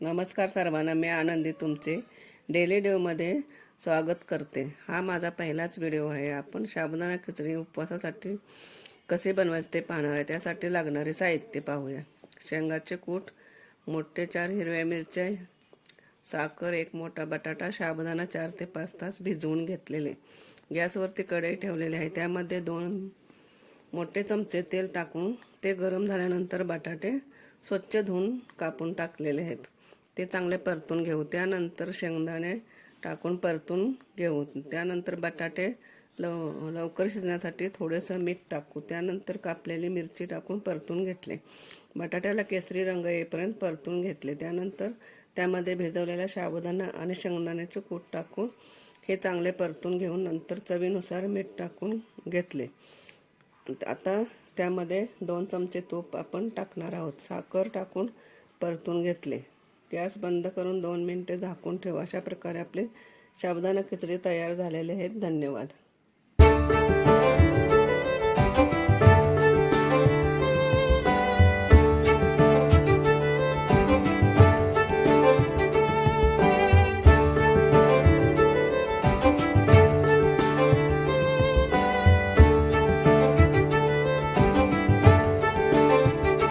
नमस्कार सर्वांना, मी आनंदी तुमचे डेली मध्ये स्वागत करते। हा माझा पहिलाच व्हिडिओ आहे। आपण साबुदाणा खिचडी उपवासासाठी कसे बनवायचे ते पाहणार आहे। त्यासाठी लागणारे साहित्य पाहूया। शेंगाचे कूट, मोठे 4 हिरव्या मिरच्या, साखर, 1 मोठा बटाटा, साबुदाणा 4 ते 5 तास भिजवून घेतलेले। गॅसवरती कढई ठेवलेली आहे। त्यामध्ये 2 मोठे चमचे तेल टाकून ते गरम झाल्यानंतर बटाटे स्वच्छ धुवून कापून टाकलेले आहेत, ते चांगले परतून घेऊ। त्यानंतर शेंगदाणे टाकून परतून घेऊ। त्यानंतर बटाटे लवकर शिजण्यासाठी थोडेसे मीठ टाकू। त्यानंतर कापलेली मिरची टाकून परतून घेतले। बटाट्याला केसरी रंग येईपर्यंत परतून घेतले। त्यानंतर त्यामध्ये भिजवलेला साबुदाणा आणि शेंगदाण्याचे कूट टाकून हे चांगले परतून घेऊन नंतर चवीनुसार मीठ टाकून घेतले। आता त्यामध्ये 2 चमचे तूप आपण टाकणार आहोत। साखर टाकून परतून घेतले। गॅस बंद करून 2 मिनिटे झाकून ठेवा। अशा प्रकारे आपले साबुदाणा खिचडी तयार झालेले आहेत। धन्यवाद।